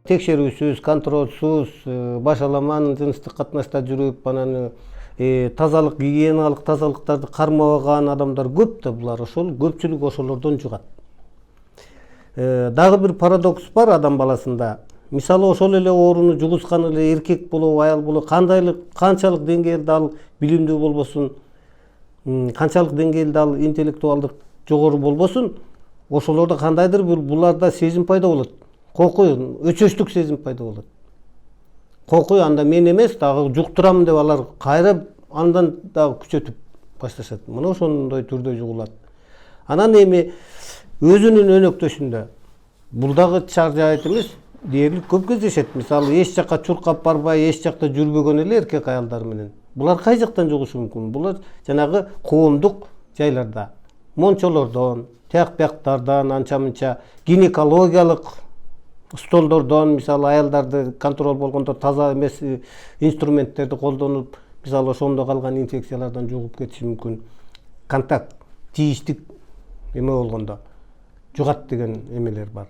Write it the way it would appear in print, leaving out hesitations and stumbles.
текшерүүсүз, контролсуз, башаламан жыныстык катнашта жүрүп, анан тазалык, гигиеналык тазалыктарды кармабаган адамдар көп да, булар ошол көпчүлүк ошолордон жугат. Дагы бир парадокс бар адам баласында. Мисалы, ошол эле ооруну жугузган эле эркек болобу, аял болобу, канчалык деңгээлде ал билимдүү болбосун, канчалык деңгээлде ал интеллектуалдык жогору болбосун, ошолордо кандайдыр бир буларда сезим пайда болот. Коркуу, өчөчтүк сезим пайда болот. Коркуу, анда мен эмес, дагы жуктурам деп алар кайра андан дагы күчөтүп башташат. Мына ошондой түрдө жугулат. Анан эми өзүнүн өнөктөшүндө бул дагы чар жайыт эмес, дээрлик көп кездешет. Мисалы, эч жакка чуркап барбай, эч жакта жүрбөгөн эле эркек аялдар менен. Булар кай жактан жугушу мүмкүн? Булар жанагы коомдук жайларда, мончолордон, тияк-бияктардан, анча-мынча гинекологиялык столдордон, мисалы, аялдарды контроль болгондо таза эмес инструменттерди колдонуп, мисалы, ошондо калган инфекциялардан жугуп кетиши мүмкүн. Контакт, тийиштик эме болгондо жугат деген эмелер бар.